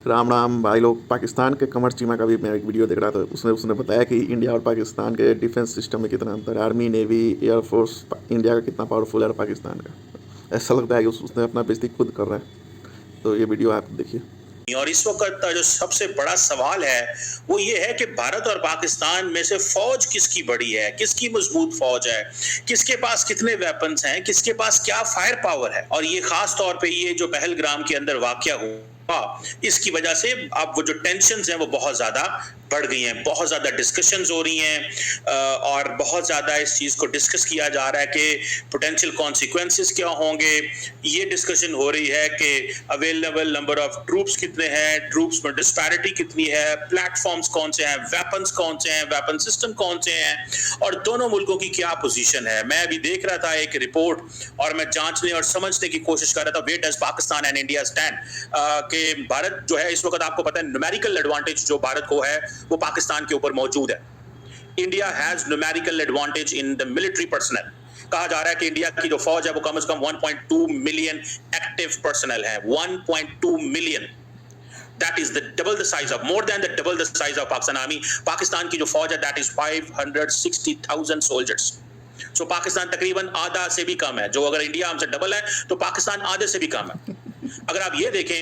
राम राम भाई लोग। पाकिस्तान के कमर चीमा का भी मैं एक वीडियो देख रहा था। उसने उसने बताया कि इंडिया और पाकिस्तान के डिफेंस सिस्टम में कितना अंतर है। आर्मी, नेवी, एयरफोर्स इंडिया का कितना पावरफुल है और पाकिस्तान का। ऐसा लगता है कि उसने अपना बेइज्जती खुद कर रहा है। तो ये वीडियो आप देखिए। और इस वक्त जो सबसे बड़ा सवाल है वो ये है कि भारत और पाकिस्तान में से फौज किसकी बड़ी है, किसकी मजबूत फौज है, किसके पास कितने वेपन्स हैं, किसके पास क्या फायर पावर है। और ये खास तौर पे ये जो पहलगाम के अंदर वाकया हुआ इसकी वजह से अब वो जो टेंशन्स हैं वो बहुत ज्यादा बढ़ गई हैं, बहुत ज्यादा डिस्कशंस हो रही हैं और बहुत ज्यादा इस चीज को डिस्कस किया जा रहा है कि पोटेंशियल कॉन्सिक्वेंसेस क्या होंगे। ये डिस्कशन हो रही है कि अवेलेबल नंबर ऑफ ट्रूप्स कितने हैं, ट्रूप्स में डिस्पैरिटी कितनी है, प्लेटफॉर्म्स कौन से हैं, वेपन्स कौन से हैं, वेपन सिस्टम कौन से हैं और दोनों मुल्कों की क्या पोजीशन है। मैं अभी देख रहा था एक रिपोर्ट और मैं जांचने और समझने की कोशिश कर रहा था where does Pakistan and India stand कि भारत जो है इस वक्त आपको पता है न्यूमेरिकल एडवांटेज जो भारत को है वो पाकिस्तान के ऊपर मौजूद है। India has numerical advantage in the military personnel. कहा जा रहा है कि इंडिया की जो फौज है वो कम से कम 1.2 मिलियन एक्टिव पर्सनल है। 1.2 million, that is the double the size of, more than the double the size of Pakistan army. Pakistan की जो फौज है that is 560,000 soldiers. So Pakistan तकरीबन आधा से भी कम है। जो अगर इंडिया हमसे डबल है तो पाकिस्तान आधे से भी कम है। अगर आप ये देखें,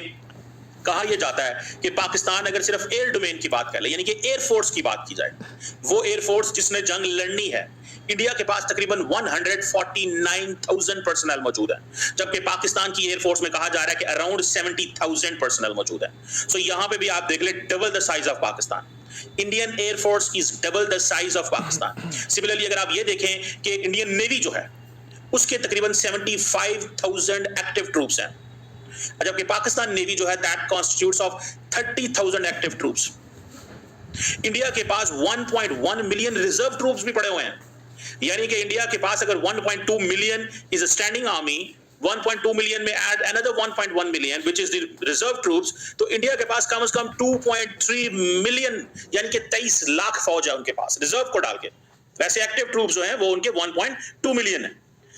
कहा यह जाता है कि पाकिस्तान अगर सिर्फ एयर डोमेन की बात कर ले, यानी कि एयरफोर्स की बात की जाए, वो एयरफोर्स जिसने जंग लड़नी है, इंडिया के पास तकरीबन 149,000 पर्सनल मौजूद है, जबकि पाकिस्तान की एयरफोर्स में कहा जा रहा है कि अराउंड 70,000 पर्सनल मौजूद है। सो यहां पे भी आप देख ले double the size of Pakistan. Indian air force is double the size of Pakistan. Similarly अगर आप ये देखें कि इंडियन नेवी जो है उसके तकरीबन 75,000 एक्टिव ट्रूप्स हैं, जबकि पाकिस्तान नेवी जो है that constitutes of 30,000 active troops. India के पास 1.1 मिलियन रिजर्व ट्रूप्स भी पड़े हुए हैं, यानी कि इंडिया के पास अगर 1.2 million is a standing army, 1.2 million में add another 1.1 million which is the reserve troops, तो इंडिया के पास कम से कम 2.3 मिलियन यानी कि 23 लाख फौज है उनके पास रिजर्व को डाल के। वैसे एक्टिव ट्रूप्स जो हैं वो उनके 1.2 मिलियन है।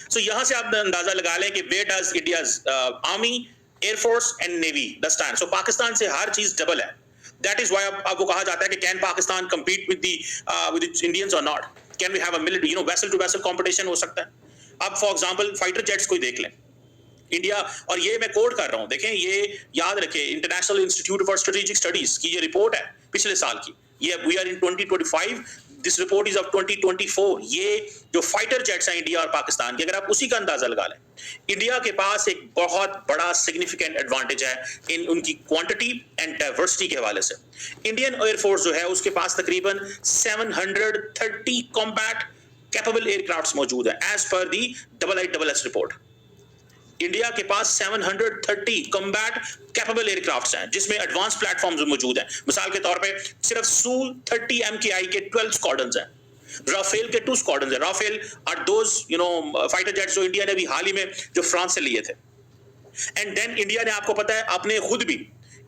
सो यहां से आप अंदाजा लगा लें कि where does India's army, air force and navy the stand. So Pakistan से हर चीज डबल है। दैट इज व्हाई अब वो कहा जाता है कि can Pakistan compete with the Indians or not? Can we have a military, vessel to vessel competition हो सकता है। अब फॉर एग्जांपल फाइटर जेट्स को ही देख लें इंडिया, और ये मैं कोट कर रहा हूं, देखें ये याद रखें, international institute for strategic studies की ये रिपोर्ट है पिछले साल की। ये we are in 2025, this report is of 2024। ये जो फाइटर जेट्स हैं इंडिया और पाकिस्तान के, अगर आप उसी का अंदाजा लगा लें, इंडिया के पास एक बहुत बड़ा सिग्निफिकेंट एडवांटेज है इन उनकी क्वांटिटी एंड डाइवर्सिटी के हवाले से। इंडियन एयरफोर्स जो है उसके पास तकरीबन 730 कॉम्बैट कैपेबल एयरक्राफ्ट्स मौजूद है एज पर दी IISS रिपोर्ट। इंडिया के पास 730 कॉम्बैट कैपेबल एयरक्राफ्ट्स हैं जिसमें एडवांस प्लेटफॉर्म्स मौजूद हैं। मिसाल के तौर पे सिर्फ Su-30 MKI के 12 स्क्वाड्रन्स हैं, राफेल के 2 स्क्वाड्रन्स हैं। Rafale are those fighter jets जो इंडिया ने भी हाल ही में जो फ्रांस से लिए थे। एंड देन इंडिया ने, आपको पता है, आपने खुद भी,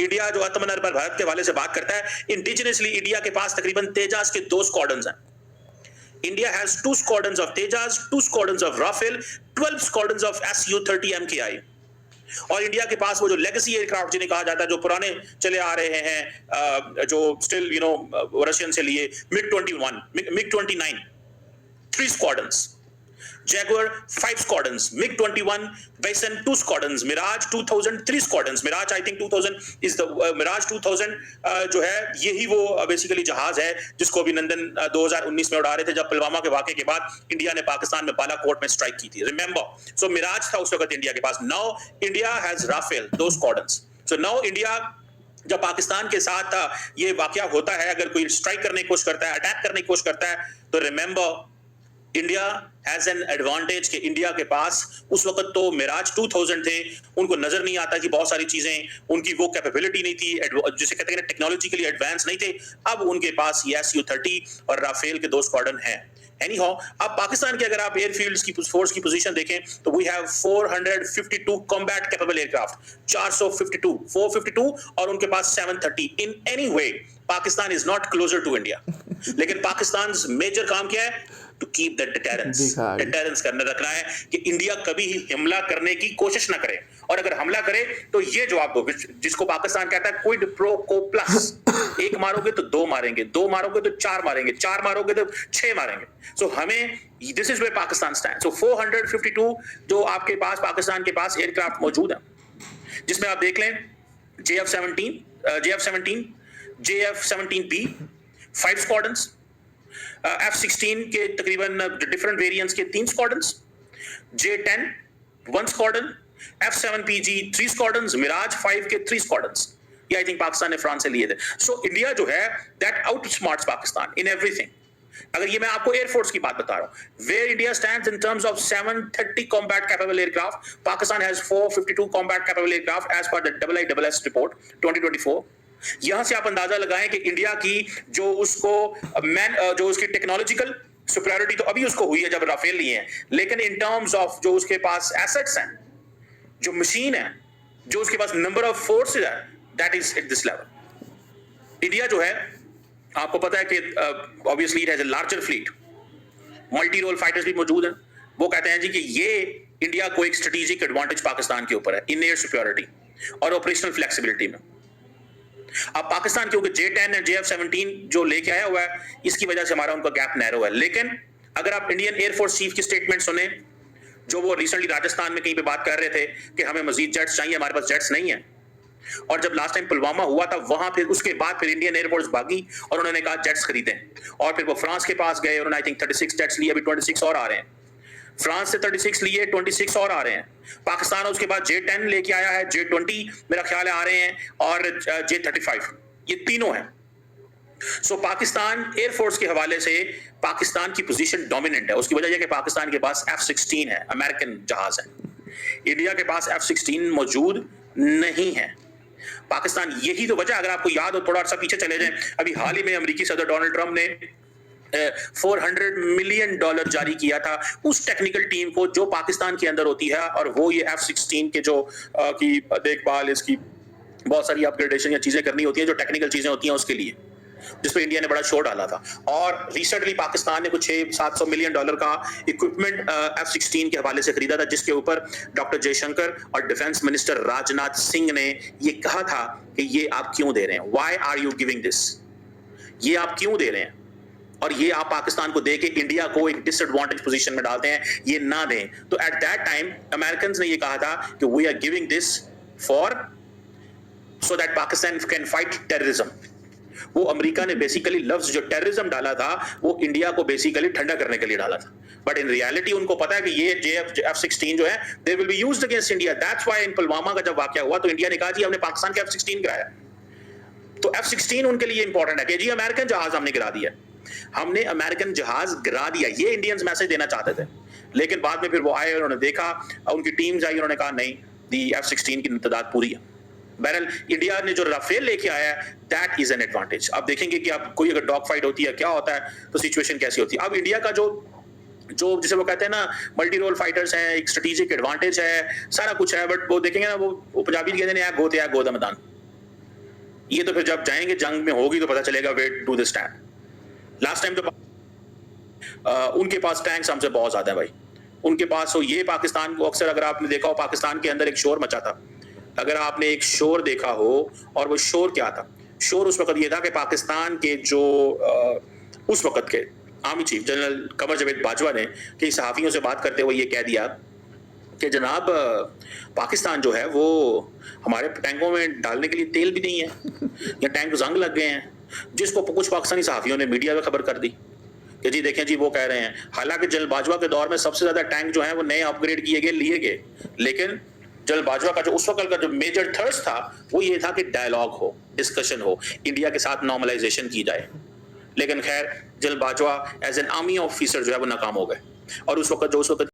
इंडिया जो आत्मनिर्भर भारत के हवाले से बात करता है, इंडिजिनसली इंडिया के पास तकरीबन तेजास के 2 स्क्वाड्रन्स हैं। India has 2 squadrons of Tejas, 2 squadrons of Rafale, 12 squadrons of Su-30 MKI। और इंडिया के पास वो जो लेगेसी एयरक्राफ्ट जिन्हें कहा जाता है, जो पुराने चले आ रहे हैं, जो स्टिल रशियन से लिए, MiG-29, 3 squadrons, Jaguar 5 squadrons, MiG-21, Bison 2 squadrons, Mirage 2000 3 squadrons। Mirage I think 2000 is the Mirage 2000 जो है यही वो बेसिकली जहाज है जिसको अभिनंदन 2019 में उड़ा रहे थे जब पुलवामा के वाकये के बाद इंडिया ने पाकिस्तान में बालाकोट में स्ट्राइक की थी। रिमेंबर, सो मिराज था उस वक्त इंडिया के पास। Now India has Rafale, 2 squadrons। So now India जब पाकिस्तान के साथ ये वाकया होता है, अगर कोई स्ट्राइक करने की कोशिश करता है, अटैक करने की कोशिश करता है, तो remember India has an advantage कि इंडिया के पास उस वक्त तो मिराज 2000 थे, उनको नजर नहीं आता कि बहुत सारी चीजें, उनकी वो कैपेबिलिटी नहीं थी, जिसे कहते हैं टेक्नोलॉजिकली एडवांस नहीं थे। अब उनके पास ये Su-30 और राफेल के 2 स्क्वाड्रन हैं। एनीहाउ, अब पाकिस्तान के अगर आप एयरफील्ड्स की फोर्स की पोजीशन देखें तो we have 452 combat capable aircraft, 452 और उनके पास 730। In any way Pakistan is not closer to India. लेकिन पाकिस्तान मेजर काम क्या है? To keep the deterrence. दिखा दी। डिटरेंस करने रखना है कि इंडिया कभी ही हमला करने की कोशिश ना करे, और अगर हमला करे तो ये जवाब दो, जिसको पाकिस्तान कहता है क्विड प्रो को प्लस। एक मारोगे तो दो मारेंगे, दो मारोगे तो चार मारेंगे, चार मारोगे तो छह मारेंगे। सो हमें, this is where Pakistan stand. So 452 जो आपके पास पाकिस्तान के पास एयरक्राफ्ट मौजूद है, जिसमें आप देख लें JF-17, JF-17B 5 स्क्वाड्रंस, F-16 के तकरीबन डिफरेंट वेरिएंट्स के 3 squadrons, J-10 1 squadron, F-7PG 3 squadrons, Miraj 5 के 3 स्क्वाड्रंस। ये आई थिंक पाकिस्तान ने फ्रांस से लिए थे। सो इंडिया जो है that out smarts Pakistan in everything. अगर ये मैं आपको एयरफोर्स की बात बता रहा हूं, where India stands in terms of 730 combat capable aircraft, Pakistan has 452 combat capable aircraft as per the IISS report 2024। यहां से आप अंदाजा लगाएं कि इंडिया की जो उसकी टेक्नोलॉजिकल सुपीरियरिटी तो अभी उसको हुई है जब राफेल लिए हैं, लेकिन इन टर्म्स ऑफ जो उसके पास एसेट्स हैं, जो मशीन है, जो उसके पास नंबर ऑफ फोर्सेस है, that is at this level. India जो है, आपको पता है कि obviously it has a larger fleet, multi role fighters भी मौजूद हैं। वो कहते हैं जी कि ये इंडिया को एक स्ट्रेटेजिक एडवांटेज पाकिस्तान के ऊपर है इन एयर सिक्योरिटी और ऑपरेशनल फ्लेक्सिबिलिटी में। अब पाकिस्तान क्योंकि J-10 और JF-17 जो लेके आया हुआ है, इसकी वजह से हमारा उनका गैप नैरो है। लेकिन अगर आप इंडियन एयरफोर्स चीफ की स्टेटमेंट सुने, जो वो रिसेंटली राजस्थान में कहीं पे बात कर रहे थे कि हमें मजीद जेट्स चाहिए, हमारे पास जेट्स नहीं है, और जब लास्ट टाइम पुलवामा हुआ था वहां फिर उसके बाद फिर इंडियन एयरफोर्स भागी और उन्होंने कहा जेट्स खरीदें, और फिर वो फ्रांस के पास गए, उन्होंने आई थिंक 36 जेट्स लिए, अभी 26 और आ रहे हैं। फ्रांस से 36 लिए, 26 और आ रहे हैं। पाकिस्तान उसके बाद J-10 लेके आया है, J-20 मेरा ख्याल है आ रहे हैं, और J-35, ये तीनों हैं। सो पाकिस्तान एयरफोर्स के हवाले से पाकिस्तान की पोजीशन डोमिनेंट है। उसकी वजह यह कि पाकिस्तान के पास F-16 है, अमेरिकन जहाज है। इंडिया के पास F-16 मौजूद नहीं है। पाकिस्तान, यही तो वजह, अगर आपको याद हो, थोड़ा सा पीछे चले जाएं, अभी हाल ही में अमेरिकी सदर डोनाल्ड ट्रंप ने $400 मिलियन जारी किया था उस टेक्निकल टीम को जो पाकिस्तान के अंदर होती है, और वो ये F-16 के जो की देखभाल, इसकी बहुत सारी अपग्रेडेशन या चीजें करनी होती हैं, जो टेक्निकल चीजें होती हैं उसके लिए, जिसपे इंडिया ने बड़ा शोर डाला था। और रिसेंटली पाकिस्तान ने कुछ $600-700 मिलियन का इक्विपमेंट F-16 के हवाले से खरीदा था, जिसके ऊपर डॉक्टर जयशंकर और डिफेंस मिनिस्टर राजनाथ सिंह ने ये कहा था कि ये आप क्यों दे रहे हैं, why are you giving this, ये आप क्यों दे रहे हैं, और ये आप पाकिस्तान को दे के इंडिया को एक डिसएडवांटेज पोजीशन में डालते हैं, ये ना दें। तो एट दैट टाइम अमेरिकन ने ये कहा था कि we are giving this for so that Pakistan can fight terrorism. वो अमेरिका ने बेसिकली लफ्ज जो टेररिज्म डाला था, वो इंडिया को बेसिकली ठंडा करने के लिए डाला था, बट इन रियलिटी उनको पता है कि ये F-16 जो है they will be used against India. That's why in Pulwama का जब वाकया हुआ तो इंडिया ने कहा जी हमने पाकिस्तान के F-16 गिराया। तो F-16 उनके लिए इंपॉर्टेंट है कि जी अमेरिकन जहाज हमने गिरा दिया, हमने अमेरिकन जहाज गिरा दिया, ये इंडियंस मैसेज देना चाहते थे। लेकिन बाद में फिर वो आए, उन्होंने देखा, उनकी टीम्स आई, उन्होंने कहा नहीं, दी F-16 की तादाद पूरी है। बहरहाल इंडिया ने जो राफेल लेके आया है, दैट इज एन एडवांटेज। अब देखेंगे कि अब कोई अगर डॉग फाइट होती है, क्या होता है, तो सिचुएशन कैसी होती है। अब इंडिया का जो जिसे वो कहते हैं ना, मल्टी रोल फाइटर्स हैं, एक स्ट्रेटेजिक एडवांटेज है, सारा कुछ है, बट वो देखेंगे ना, वो पंजाबी कहते हैं गोते या गोदा मैदान, ये तो फिर जब जाएंगे जंग में होगी तो पता चलेगा wait to this stand. Last time तो उनके पास टैंक्स हमसे बहुत ज्यादा है भाई, उनके पास। तो ये पाकिस्तान को अक्सर, अगर आपने देखा हो, पाकिस्तान के अंदर एक शोर मचा था, अगर आपने एक शोर देखा हो, और वो शोर क्या था, शोर उस वक्त ये था कि पाकिस्तान के जो उस वक्त के army chief general Qamar Javed Bajwa ने कई सहाफियों से बात करते हुए ये कह दिया कि जनाब पाकिस्तान जो है वो हमारे टैंकों में डालने के लिए तेल भी नहीं है, या टैंक जंग लग गए हैं, जिसको कुछ पाकिस्तानी सहाफियों ने मीडिया में खबर कर दी कि जी देखें जी वो कह रहे हैं। हालांकि जनरल बाजवा के दौर में सबसे ज्यादा टैंक जो है वो नए अपग्रेड किए गए, लिए गए, लेकिन जनरल बाजवा का जो उस वक्त का जो मेजर थर्स्ट था वो ये था कि डायलॉग हो, डिस्कशन हो, इंडिया के साथ नॉर्मलाइजेशन की जाए। लेकिन खैर general Bajwa as an army officer जो है वो नाकाम हो गए, और उस वक्त